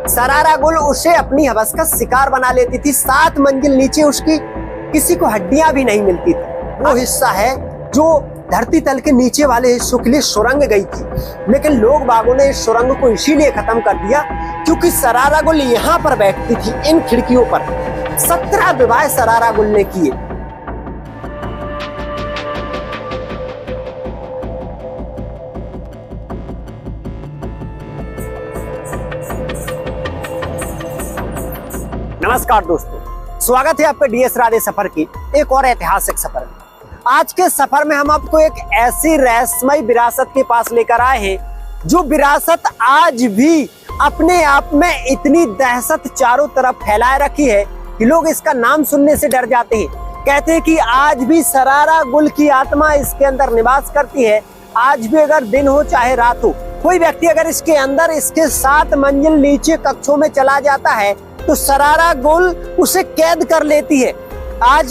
सरारा गुल उसे अपनी हवस का शिकार बना लेती थी। 7 मंजिल नीचे उसकी किसी को हड्डियां भी नहीं मिलती थी। वो हिस्सा है जो धरती तल के नीचे वाले हिस्सों के लिए सुरंग गई थी, लेकिन लोग बागों ने इस सुरंग को इसीलिए खत्म कर दिया क्योंकि सरारा गुल यहाँ पर बैठती थी, इन खिड़कियों पर। 17 विवाह सरारा गुल ने किए। नमस्कार दोस्तों, स्वागत है आपके डीएस राधे सफर की एक और ऐतिहासिक सफर में। आज के सफर में हम आपको एक ऐसी रहस्यमय विरासत के पास लेकर आए हैं जो विरासत आज भी अपने आप में इतनी दहशत चारों तरफ फैलाए रखी है कि लोग इसका नाम सुनने से डर जाते हैं। कहते हैं कि आज भी सरारा गुल की आत्मा इसके अंदर निवास करती है। आज भी अगर दिन हो चाहे रात हो, कोई व्यक्ति अगर इसके अंदर इसके 7 मंजिल नीचे कक्षों में चला जाता है तो सरारा गुल उसे कैद कर लेती है। आज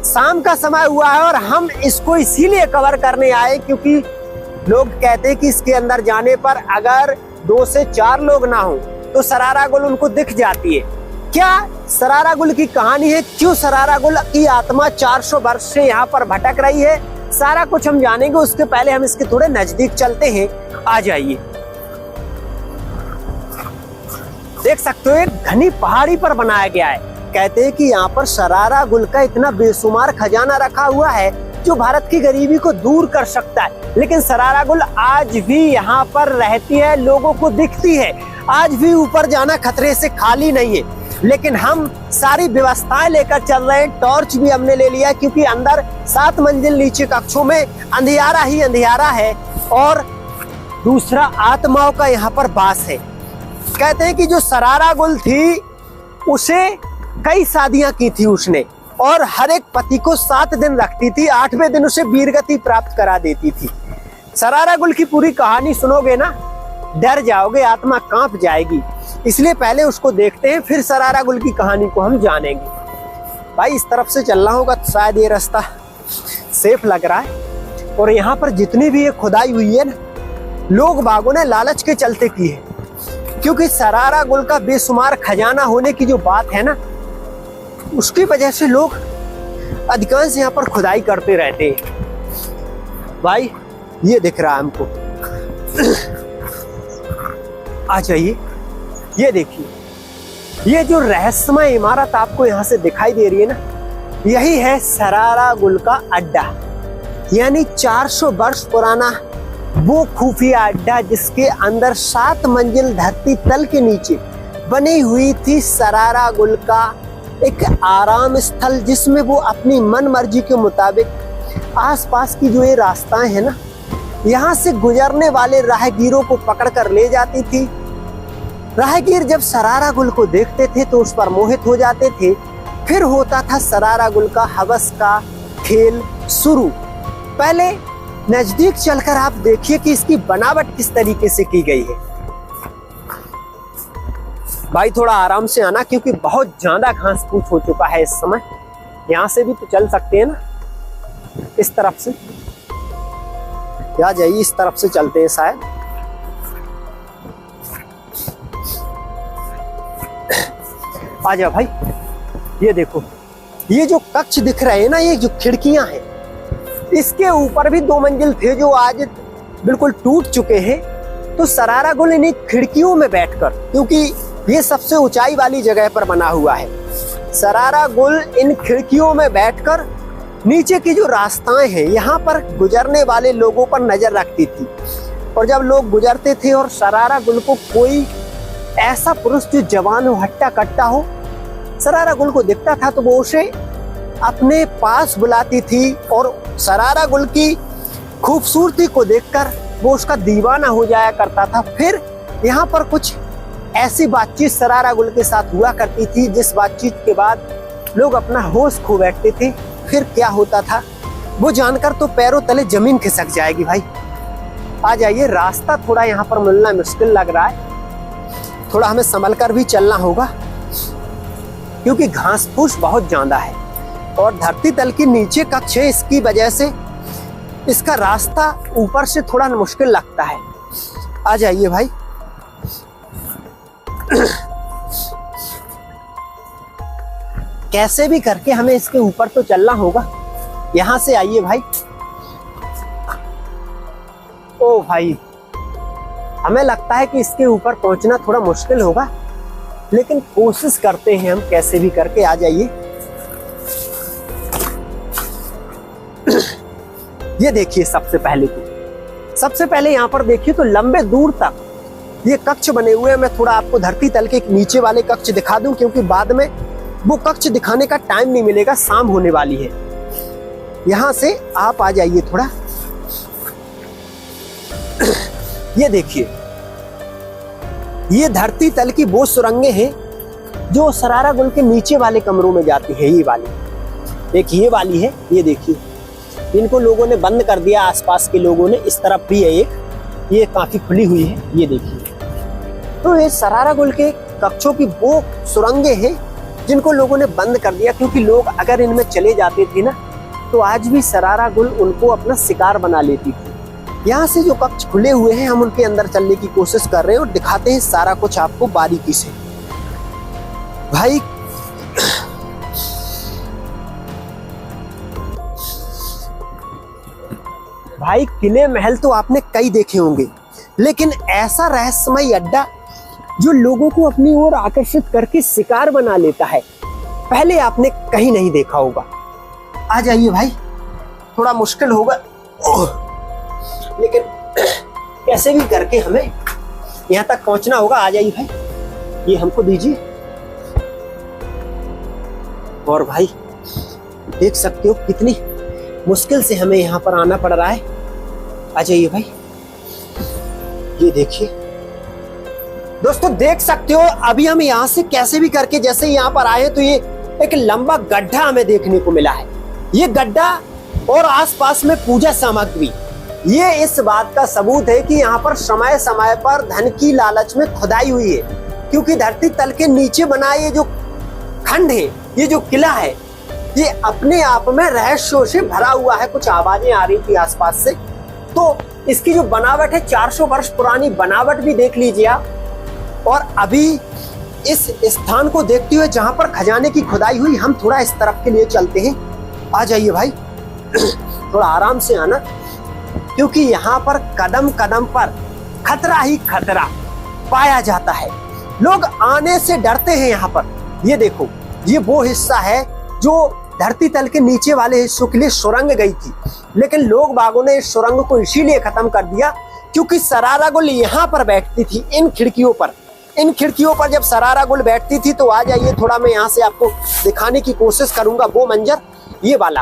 शाम का समय हुआ है और हम इसको इसीलिए कवर करने आए क्योंकि लोग कहते हैं कि इसके अंदर जाने पर अगर 2 से 4 लोग ना हो तो सरारा गुल उनको दिख जाती है। क्या सरारा गुल की कहानी है? क्यों सरारा गुल की आत्मा 400 वर्ष से यहाँ पर भटक रही है? सारा कुछ हम जानेंगे। उसके पहले हम इसके थोड़े नजदीक चलते हैं। आ जाइए। देख सकते हो, एक घनी पहाड़ी पर बनाया गया है। कहते हैं कि यहाँ पर सरारा गुल का इतना बेशुमार खजाना रखा हुआ है जो भारत की गरीबी को दूर कर सकता है। लेकिन सरारा गुल आज भी यहाँ पर रहती है, लोगों को दिखती है। आज भी ऊपर जाना खतरे से खाली नहीं है। लेकिन हम सारी व्यवस्थाएं लेकर चल रहे हैं। टॉर्च भी हमने ले लिया क्योंकि अंदर 7 मंजिल नीचे कक्षों में अंधियारा ही अंधियारा है और दूसरा आत्माओं का यहाँ पर वास है। कहते हैं कि जो सरारा गुल थी उसे कई शादियां की थी उसने और हर एक पति को 7 दिन रखती थी। 8वें दिन उसे वीरगति प्राप्त करा देती थी। सरारा गुल की पूरी कहानी सुनोगे ना, डर जाओगे, आत्मा कांप जाएगी। इसलिए पहले उसको देखते हैं, फिर सरारा गुल की कहानी को हम जानेंगे। भाई इस तरफ से चलना होगा तो शायद ये रास्ता सेफ लग रहा है। और यहाँ पर जितनी भी ये खुदाई हुई है ना, लोग बागों ने लालच के चलते की है क्योंकि सरारा गुल का बेशुमार खजाना होने की जो बात है ना, उसकी वजह से लोग अधिकांश यहाँ पर खुदाई करते रहते हैं। भाई ये दिख रहा है हमको। आ जाइए, ये देखिए, ये जो रहस्यमय इमारत आपको यहाँ से दिखाई दे रही है ना, यही है सरारा गुल का अड्डा। यानी 400 वर्ष पुराना वो खुफिया अड्डा जिसके अंदर 7 मंजिल धरती तल के नीचे बनी हुई थी सरारा गुल का एक आराम स्थल, जिसमें वो अपनी मन मर्जी के मुताबिक आसपास की जो ये रास्ताएं हैं ना, यहाँ से गुजरने वाले राहगीरों को पकड़ कर ले जाती थी। राहगीर जब सरारा गुल को देखते थे तो उस पर मोहित हो जाते थे। फिर होता था सरारा गुल का हवस का खेल शुरू। पहले नजदीक चलकर आप देखिए कि इसकी बनावट किस तरीके से की गई है। भाई थोड़ा आराम से आना क्योंकि बहुत ज्यादा घास फूस हो चुका है इस समय। यहाँ से भी तो चल सकते हैं ना, इस तरफ से। या जाइए, इस तरफ से चलते हैं शायद। आ जाओ भाई। ये देखो, ये जो कक्ष दिख रहे हैं ना, ये जो खिड़कियां हैं, इसके ऊपर भी 2 मंजिल थे जो आज बिल्कुल टूट चुके हैं। तो सरारा गुल इन्हीं खिड़कियों में बैठकर, क्योंकि ये सबसे ऊंचाई वाली जगह पर बना हुआ है, सरारा गुल इन खिड़कियों में बैठकर नीचे की जो रास्ताएं हैं यहाँ पर गुजरने वाले लोगों पर नजर रखती थी। और जब लोग गुजरते थे और सरारा गुल को कोई ऐसा पुरुष जो जवान हो, हट्टा कट्टा हो, सरारा गुल को दिखता था तो वो उसे अपने पास बुलाती थी और सरारा गुल की खूबसूरती को देखकर वो उसका दीवाना हो जाया करता था। फिर यहाँ पर कुछ ऐसी बातचीत सरारा गुल के साथ हुआ करती थी जिस बातचीत के बाद लोग अपना होश खो बैठते थे। फिर क्या होता था वो जानकर तो पैरों तले जमीन खिसक जाएगी। भाई आ जाइए, रास्ता थोड़ा यहाँ पर मिलना मुश्किल लग रहा है, थोड़ा हमें संभल कर भी चलना होगा क्योंकि घास फूस बहुत ज्यादा है और धरती तल की नीचे कक्ष है, इसकी वजह से इसका रास्ता ऊपर से थोड़ा मुश्किल लगता है। आ जाइए भाई। कैसे भी करके हमें इसके ऊपर तो चलना होगा। यहां से आइए भाई। ओ भाई, हमें लगता है कि इसके ऊपर पहुंचना थोड़ा मुश्किल होगा, लेकिन कोशिश करते हैं हम कैसे भी करके। आ जाइए। ये देखिए, सबसे पहले यहाँ पर देखिए तो लंबे दूर तक ये कक्ष बने हुए हैं। मैं थोड़ा आपको धरती तल के नीचे वाले कक्ष दिखा दूं, क्योंकि बाद में वो कक्ष दिखाने का टाइम नहीं मिलेगा, शाम होने वाली है। यहां से आप आ जाइए थोड़ा। ये देखिए, ये धरती तल की वो सुरंगें हैं जो सरारा गुल के नीचे वाले कमरों में जाती है। ये वाली एक ये वाली है, ये देखिए, इनको लोगों ने बंद कर दिया, आसपास के लोगों ने। इस तरफ भी है एक, ये काफी खुली हुई है, ये देखिए। तो ये सरारा गुल के कक्षों की वो सुरंगें हैं जिनको लोगों ने बंद कर दिया, क्योंकि लोग अगर इनमें चले जाते थे ना, तो आज भी सरारा गुल उनको अपना शिकार बना लेती थी। यहाँ से जो कक्ष खुले हुए हैं, हम उनके अंदर चलने की कोशिश कर रहे हैं और दिखाते हैं सारा कुछ आपको बारीकी से। भाई किले महल तो आपने कई देखे होंगे, लेकिन ऐसा रहस्यमय अड्डा जो लोगों को अपनी ओर आकर्षित करके शिकार बना लेता है, पहले आपने कहीं नहीं देखा होगा। आ जाइए भाई, थोड़ा मुश्किल होगा, लेकिन कैसे भी करके हमें यहाँ तक पहुंचना होगा। आ जाइए भाई, ये हमको दीजिए। और भाई देख सकते हो कितनी मुश्किल से हमें यहाँ पर आना पड़ रहा है। आ जाइए भाई, ये देखिए दोस्तों, देख सकते हो अभी हम यहाँ से कैसे भी करके जैसे यहाँ पर आए तो ये एक लंबा गड्ढा हमें देखने को मिला है। ये गड्ढा और आसपास में पूजा सामग्री, ये इस बात का सबूत है कि यहाँ पर समय समय पर धन की लालच में खुदाई हुई है, क्योंकि धरती तल के नीचे बना ये जो खंड है, ये जो किला है, ये अपने आप में रहस्यों से भरा हुआ है। कुछ आवाजें आ रही थी आसपास से, तो इसकी जो बनावट है 400 वर्ष पुरानी बनावट भी देख लीजिए आप। और अभी इस स्थान को देखते हुए जहां पर खजाने की खुदाई हुई, हम थोड़ा इस तरफ के लिए चलते हैं। आ जाइए भाई, थोड़ा आराम से आना, क्योंकि यहाँ पर कदम कदम पर खतरा ही खतरा पाया जाता है। लोग आने से डरते हैं यहाँ पर। ये देखो, ये वो हिस्सा है जो धरती तल के नीचे वाले हिस्सों के लिए सुरंग गई थी, लेकिन लोग बागों ने इस सुरंग को इसीलिए खत्म कर दिया क्योंकि सरारा गुल यहाँ पर बैठती थी, इन खिड़कियों पर। इन खिड़कियों पर जब सरारा गुल बैठती थी, तो आ जाइए थोड़ा मैं यहाँ से आपको दिखाने की कोशिश करूंगा वो मंजर, ये वाला।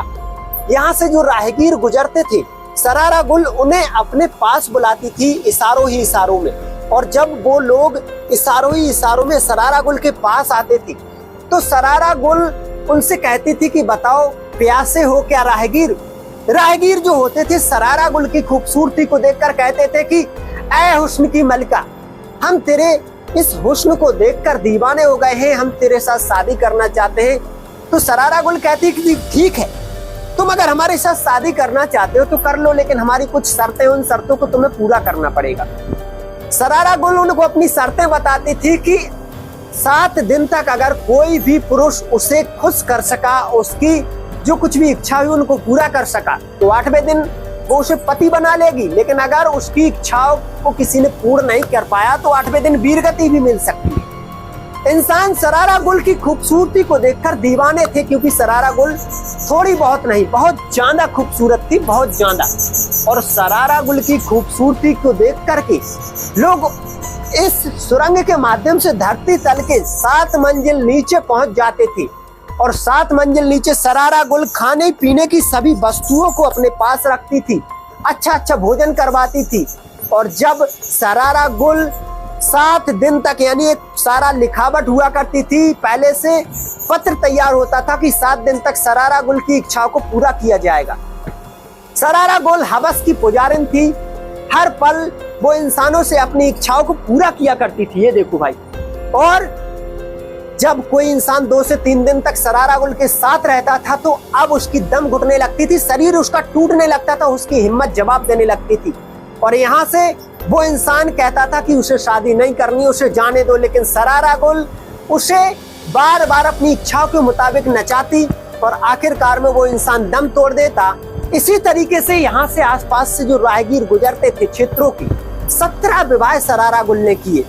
यहाँ से जो राहगीर गुजरते थे, सरारा गुल उन्हें अपने पास बुलाती थी इशारों ही इशारों में। और जब वो लोग इशारों ही इशारों में सरारा गुल के पास आते थे, तो सरारा गुल उनसे कहती थी कि बताओ प्यासे हो क्या राहगीर। राहगीर जो होते थे सरारा गुल की खूबसूरती को देखकर कहते थे कि ऐ हुस्न की मलिका, हम तेरे इस हुस्न को देखकर दीवाने हो गए हैं, हम तेरे साथ शादी करना चाहते हैं। तो सरारा गुल कहती कि ठीक है, तुम अगर हमारे साथ शादी करना चाहते हो तो कर लो, लेकिन हमारी कुछ शर्तें, उन शर्तों को तुम्हें पूरा करना पड़ेगा। सरारा गुल उनको अपनी शर्तें बताती थी कि 7 दिन तक अगर कोई भी पुरुष उसे खुश कर सका, उसकी जो कुछ भी इच्छा हुई उनको पूरा कर सका, तो 8वें दिन वो उसे पति बना लेगी। लेकिन अगर उसकी इच्छाओं को किसी ने पूर्ण नहीं कर पाया, तो 8वें दिन वीरगति भी मिल सकती है। इंसान सरारा गुल की खूबसूरती को देखकर दीवाने थे, क्योंकि सरारा गुल थोड़ी बहुत नहीं, बहुत ज्यादा खूबसूरत थी, बहुत ज्यादा। और सरारा गुल की खूबसूरती को देख करके लोग इस सुरंग के माध्यम से धरती तल के 7 मंजिल नीचे पहुंच जाते थे। और 7 मंजिल नीचे सरारा गुल खाने पीने की सभी वस्तुओं को अपने पास रखती थी, अच्छा अच्छा भोजन करवाती थी। और जब सरारा गुल 7 दिन तक, यानी एक सारा लिखावट हुआ करती थी, पहले से पत्र तैयार होता था कि 7 दिन तक सरारा गुल की इच्छाओं को पूरा किया जाएगा। सरारा गुल हवस की पुजारिन थी, हर पल वो इंसानों से अपनी इच्छाओं को पूरा किया करती थी। ये देखो भाई, और जब कोई इंसान 2 से 3 दिन तक सरारा गुल के साथ रहता था, तो अब उसकी दम घुटने लगती थी, शरीर उसका टूटने लगता था, उसकी हिम्मत जवाब देने लगती थी। और यहाँ से वो इंसान कहता था कि उसे शादी नहीं करनी, उसे जाने दो। लेकिन सरारा गुल उसे बार बार अपनी इच्छाओं के मुताबिक नचाती और आखिरकार में वो इंसान दम तोड़ देता। इसी तरीके से यहाँ से आसपास से जो राहगीर गुजरते थे क्षेत्रों की 17 विवाह सरारा गुल ने किए।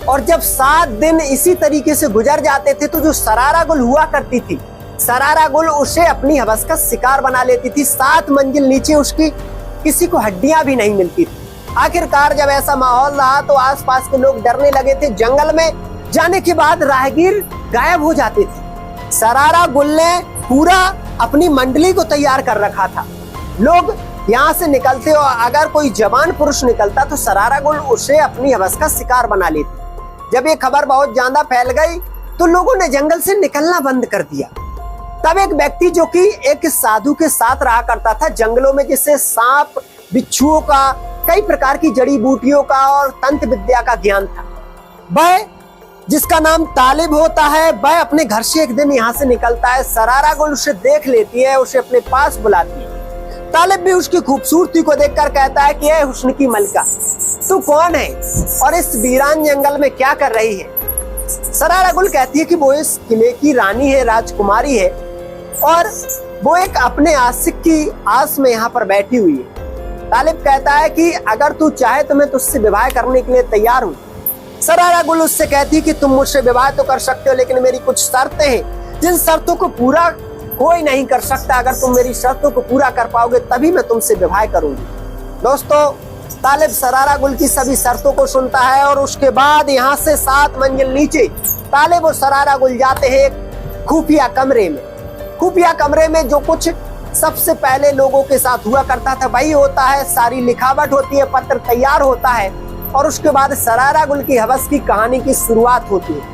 और जब 7 दिन इसी तरीके से गुजर जाते थे तो जो सरारा गुल हुआ करती थी, सरारा गुल उसे अपनी हवस का शिकार बना लेती थी। 7 मंजिल नीचे उसकी किसी को हड्डियां भी नहीं मिलती थी। आखिरकार जब ऐसा माहौल रहा तो आसपास के लोग डरने लगे थे। जंगल में जाने के बाद राहगीर गायब हो जाते थे। सरारा गुल ने पूरा अपनी मंडली को तैयार कर रखा था। लोग यहाँ से निकलते और अगर कोई जवान पुरुष निकलता तो सरारा गुल उसे अपनी हवस का शिकार बना लेती। जब ये खबर बहुत ज्यादा फैल गई तो लोगों ने जंगल से निकलना बंद कर दिया। तब एक व्यक्ति जो कि एक साधु के साथ रहा करता था जंगलों में, जिससे सांप बिच्छुओं का, कई प्रकार की जड़ी बूटियों का और तंत्र विद्या का ज्ञान था, वह जिसका नाम तालिब होता है, वह अपने घर से एक दिन यहाँ से निकलता है। सरारा गुल उसे देख लेती है, उसे अपने पास बुलाती है। तालिब भी उसकी खूबसूरती को देखकर कहता है कि ये हुस्न की मलका, तू कौन है और इस वीरान जंगल में क्या कर रही है? सरारा गुल कहती है कि वो इस किले की रानी है, राजकुमारी है और वो एक अपने आशिक की आस में यहाँ पर बैठी हुई है। तालिब कहता है कि अगर तू चाहे तो मैं तुझसे विवाह करने के लिए तैयार हूँ। सरारा गुल उससे कहती है कि तुम मुझसे विवाह तो कर सकते हो, लेकिन मेरी कुछ शर्तें हैं जिन शर्तों को पूरा कोई नहीं कर सकता। अगर तुम मेरी शर्तों को पूरा कर पाओगे तभी मैं तुमसे विवाह करूंगी। दोस्तों, तालिब सरारा गुल की सभी शर्तों को सुनता है और उसके बाद यहाँ से 7 मंजिल नीचे तालिब और सरारा गुल जाते हैं एक खुफिया कमरे में। खुफिया कमरे में जो कुछ सबसे पहले लोगों के साथ हुआ करता था वही होता है। सारी लिखावट होती है, पत्र तैयार होता है और उसके बाद सरारा गुल की हवस की कहानी की शुरुआत होती है।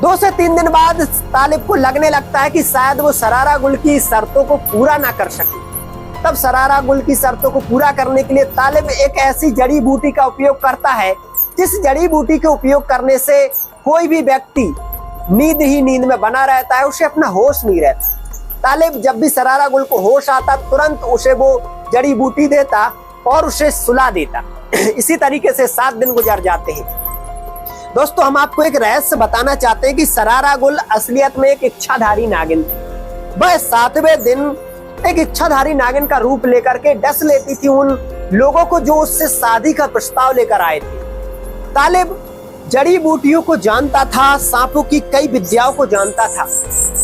2 से 3 दिन बाद तालिब को लगने लगता है कि शायद वो सरारा गुल की शर्तों को पूरा ना कर सके। तब सरारा गुल की शर्तों को पूरा करने के लिए तालिब एक ऐसी जड़ी बूटी का उपयोग करता है जिस जड़ी बूटी के उपयोग करने से कोई भी व्यक्ति नींद ही नींद में बना रहता है, उसे अपना होश नहीं रहता। तालिब जब भी सरारा गुल को होश आता तुरंत उसे वो जड़ी बूटी देता और उसे सुला देता। इसी तरीके से 7 दिन गुजर जाते हैं। दोस्तों, हम आपको एक रहस्य बताना चाहते हैं कि सरारा गुल असलियत में एक इच्छाधारी नागिन थी। वह 7वें दिन एक इच्छाधारी नागिन का रूप लेकर के डस लेती थी उन लोगों को जो उससे शादी का प्रस्ताव लेकर आए थे। तालिब जड़ी बूटियों को जानता था, सांपों की कई विद्याओं को जानता था।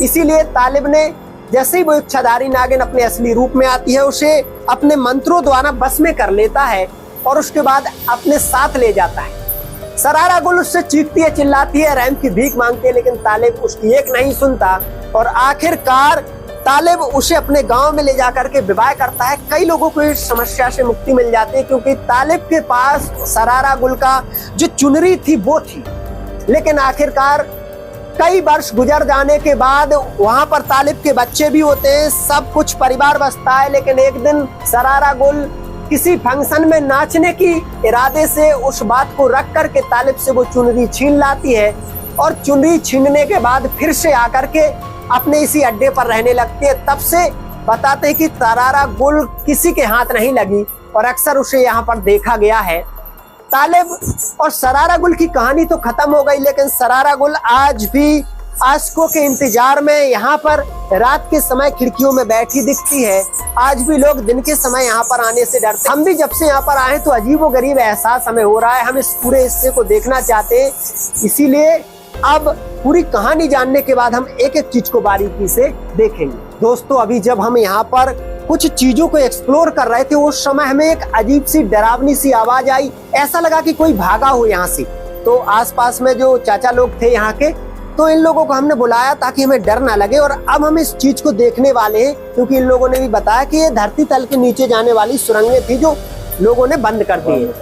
इसीलिए तालिब ने जैसे ही वो इच्छाधारी नागिन अपने असली रूप में आती है उसे अपने मंत्रों द्वारा बस में कर लेता है और उसके बाद अपने साथ ले जाता है। सरारा गुल उससे चीखती है, चिल्लाती है, रहम की भीख मांगती है, लेकिन तालिब उसकी एक नहीं सुनता और आखिरकार तालिब उसे अपने गांव में ले जाकर के विवाह करता है। कई लोगों को इस समस्या से मुक्ति मिल जाती है क्योंकि तालिब के पास सरारा गुल का जो चुनरी थी वो थी। लेकिन आखिरकार कई वर्ष गुजर जाने के बाद वहां पर तालिब के बच्चे भी होते हैं, सब कुछ परिवार बसता है। लेकिन एक दिन सरारा गुल किसी फंक्शन में नाचने की इरादे से उस बात को रख करके तालिब से वो चुनरी छीन लाती है और चुनरी छीनने के बाद फिर से आकर के अपने इसी अड्डे पर रहने लगती है। तब से बताते हैं कि सरारा गुल किसी के हाथ नहीं लगी और अक्सर उसे यहाँ पर देखा गया है। तालिब और सरारा गुल की कहानी तो खत्म हो गई, लेकिन सरारा गुल आज भी आशिकों के इंतजार में यहाँ पर रात के समय खिड़कियों में बैठी दिखती है। आज भी लोग दिन के समय यहाँ पर आने से डरते। हम भी जब से यहाँ पर आए तो अजीबोगरीब एहसास हमें हो रहा है। हम इस पूरे हिस्से को देखना चाहते हैं, इसीलिए अब पूरी कहानी जानने के बाद हम एक एक चीज को बारीकी से देखेंगे। दोस्तों, अभी जब हम यहाँ पर कुछ चीजों को एक्सप्लोर कर रहे थे उस समय हमें एक अजीब सी डरावनी सी आवाज आई। ऐसा लगा कि कोई भागा हो यहाँ से। तो आसपास में जो चाचा लोग थे यहाँ के, तो इन लोगों को हमने बुलाया ताकि हमें डर ना लगे। और अब हम इस चीज को देखने वाले हैं क्योंकि इन लोगों ने भी बताया कि ये धरती तल के नीचे जाने वाली सुरंगें थी जो लोगों ने बंद कर दी है।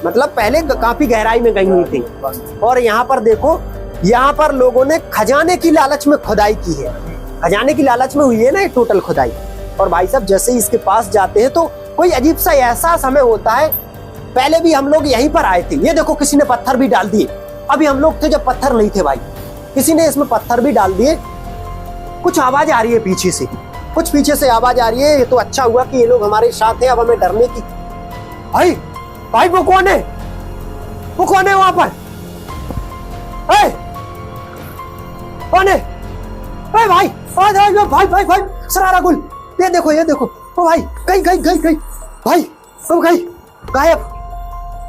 मतलब पहले काफी गहराई में गई हुई थी। और यहाँ पर देखो, यहाँ पर लोगों ने खजाने की लालच में खुदाई की है। खजाने की लालच में हुई है ना टोटल खुदाई। और भाई साहब जैसे ही इसके पास जाते हैं तो कोई अजीब सा एहसास हमें होता है। पहले भी हम लोग यहीं पर आए थे। ये देखो, किसी ने पत्थर भी डाल दिए। अभी हम लोग थे जब पत्थर नहीं थे भाई, किसी ने इसमें पत्थर भी डाल दिए। कुछ आवाज आ रही है पीछे से, कुछ पीछे से आवाज आ रही है। ये तो अच्छा हुआ कि ये लोग हमारे साथ हैं, अब हमें डरने की। भाई भाई वो कौन है? वो कौन है वहां पर? कौन है? अरे भाई, भाई भाई भाई, सरारा गुल, ये देखो, ओ भाई, गई भाई, ओ गई, गायब।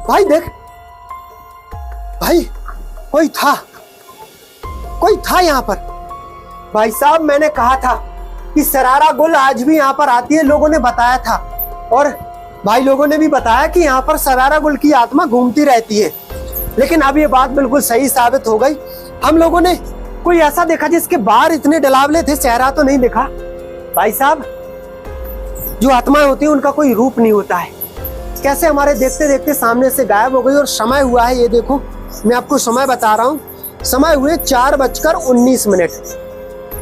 भाई देख भाई, कोई था यहाँ पर। भाई साहब, मैंने कहा था कि सरारा गुल आज भी यहाँ पर आती है, लोगों ने बताया था। और भाई लोगों ने भी बताया कि यहाँ पर सरारा गुल की आत्मा घूमती रहती है। लेकिन अब ये बात बिल्कुल सही साबित हो गई। हम लोगों ने कोई ऐसा देखा जिसके बाल इतने डलावले थे, चेहरा तो नहीं देखा। भाई साहब, जो आत्माएं होती हैं उनका कोई रूप नहीं होता है। कैसे हमारे देखते देखते सामने से गायब हो गई। और समय हुआ है, ये देखो, मैं आपको समय बता रहा हूँ, समय हुए 4:19।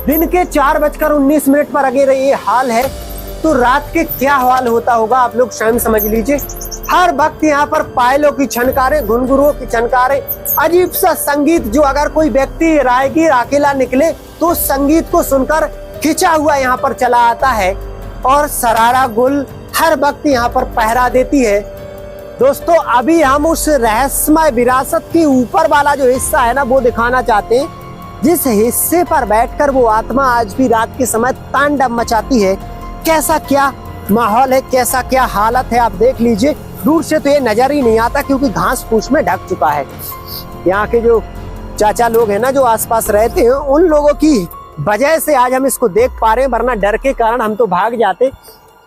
दिन के 4:19 पर अगर ये हाल है तो रात के क्या हाल होता होगा, आप लोग स्वयं समझ लीजिए। हर वक्त यहाँ पर पायलों की छनकारें, घुंघरुओं की छनकारें, अजीब सा संगीत, जो अगर कोई व्यक्ति राहगीर अकेला निकले तो उस संगीत को सुनकर खिंचा हुआ यहाँ पर चला आता है। और सरारा गुल हर वक्त यहाँ पर पहरा देती है। दोस्तों, अभी हम उस रहस्यमय विरासत के ऊपर वाला जो हिस्सा है ना, वो दिखाना चाहते हैं, जिस हिस्से पर बैठकर वो आत्मा आज भी रात के समय तांडव मचाती है। कैसा क्या माहौल है, कैसा क्या हालत है, आप देख लीजिए। दूर से तो ये नजर ही नहीं आता क्योंकि घास फूस में ढक चुका है। यहाँ के जो चाचा लोग हैं ना, जो आसपास रहते हैं, उन लोगों की वजह से आज हम इसको देख पा रहे हैं, वरना डर के कारण हम तो भाग जाते।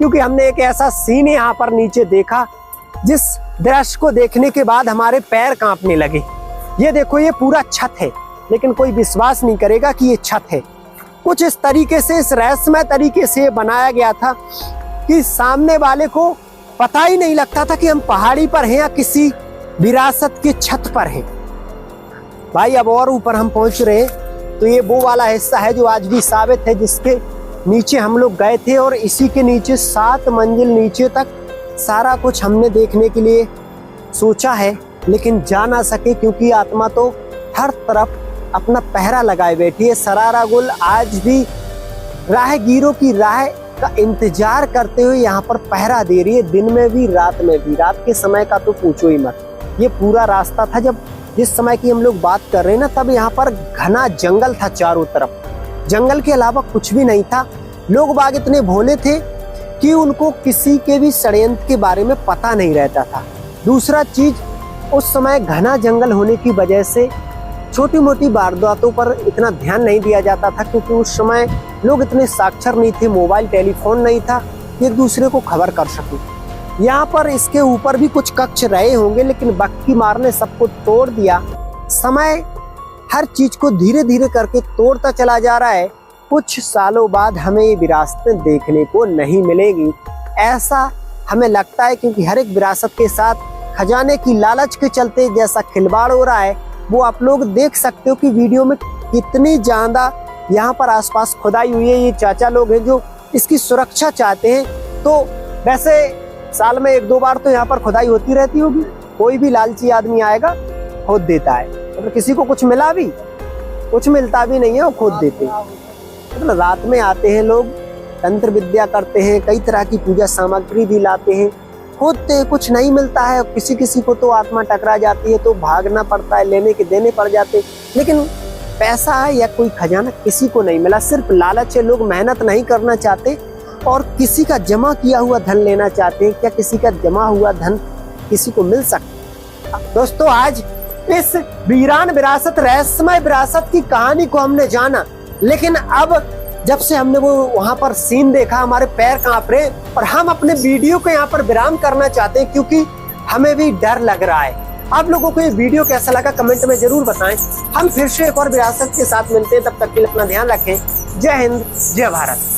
क्योंकि हमने एक ऐसा सीन यहाँ पर नीचे देखा जिस दृश्य को देखने के बाद हमारे पैर कांपने लगे। ये देखो, ये पूरा छत है, लेकिन कोई विश्वास नहीं करेगा कि ये छत है। कुछ इस तरीके से, इस रहस्यमय तरीके से बनाया गया था कि सामने वाले को पता ही नहीं लगता था कि हम पहाड़ी पर हैं या किसी विरासत के छत पर हैं। भाई, अब और ऊपर हम पहुंच रहे हैं तो ये वो वाला हिस्सा है जो आज भी साबित है, जिसके नीचे हम लोग गए थे। और इसी के नीचे 7 मंजिल नीचे तक सारा कुछ हमने देखने के लिए सोचा है, लेकिन जा ना सके क्योंकि आत्मा तो हर तरफ अपना पहरा लगाए बैठी है। सरारा गुल आज भी राहगीरों की राह का इंतजार करते हुए यहाँ पर पहरा दे रही है, दिन में भी रात में भी। रात के समय का तो पूछो ही मत। ये पूरा रास्ता था, जब जिस समय की हम लोग बात कर रहे हैं ना, तब यहाँ पर घना जंगल था चारों तरफ। जंगल के अलावा कुछ भी नहीं था। लोग बाग इतने भोले थे कि उनको किसी के भी षड्यंत्र के बारे में पता नहीं रहता था। दूसरा चीज, उस समय घना जंगल होने की वजह से छोटी मोटी वारदातों पर इतना ध्यान नहीं दिया जाता था, क्योंकि उस समय लोग इतने साक्षर नहीं थे, मोबाइल टेलीफोन नहीं था कि एक दूसरे को खबर कर सके। यहाँ पर इसके ऊपर भी कुछ कक्ष रहे होंगे, लेकिन बक्की मार ने सबको तोड़ दिया। समय हर चीज को धीरे धीरे करके तोड़ता चला जा रहा है। कुछ सालों बाद हमें ये विरासतें देखने को नहीं मिलेगी, ऐसा हमें लगता है, क्योंकि हर एक विरासत के साथ खजाने की लालच के चलते जैसा खिलवाड़ हो रहा है, वो आप लोग देख सकते हो कि वीडियो में कितनी ज्यादा यहाँ पर आसपास खुदाई हुई है। ये चाचा लोग हैं जो इसकी सुरक्षा चाहते हैं। तो वैसे साल में 1-2 बार तो यहाँ पर खुदाई होती रहती होगी। कोई भी लालची आदमी आएगा, खोद देता है। मतलब किसी को कुछ मिला भी, कुछ मिलता भी नहीं है, वो खोद देते हैं। मतलब रात में आते हैं लोग, तंत्र विद्या करते हैं, कई तरह की पूजा सामग्री भी लाते हैं, खोदते हैं, कुछ नहीं मिलता है। किसी किसी को तो आत्मा टकरा जाती है तो भागना पड़ता है, लेने के देने पड़ जाते। लेकिन पैसा या कोई खजाना किसी को नहीं मिला। सिर्फ लालच है, लोग मेहनत नहीं करना चाहते और किसी का जमा किया हुआ धन लेना चाहते हैं। क्या किसी का जमा हुआ धन किसी को मिल सकता? दोस्तों, आज इस वीरान विरासत, रहस्यमय विरासत की कहानी को हमने जाना, लेकिन अब जब से हमने वो वहां पर सीन देखा, हमारे पैर कांप रहे और हम अपने वीडियो को यहाँ पर विराम करना चाहते हैं, क्योंकि हमें भी डर लग रहा है। आप लोगों को ये वीडियो कैसा लगा कमेंट में जरूर बताएं। हम फिर से एक और विरासत के साथ मिलते हैं, तब तक के लिए अपना ध्यान रखें। जय हिंद, जय भारत।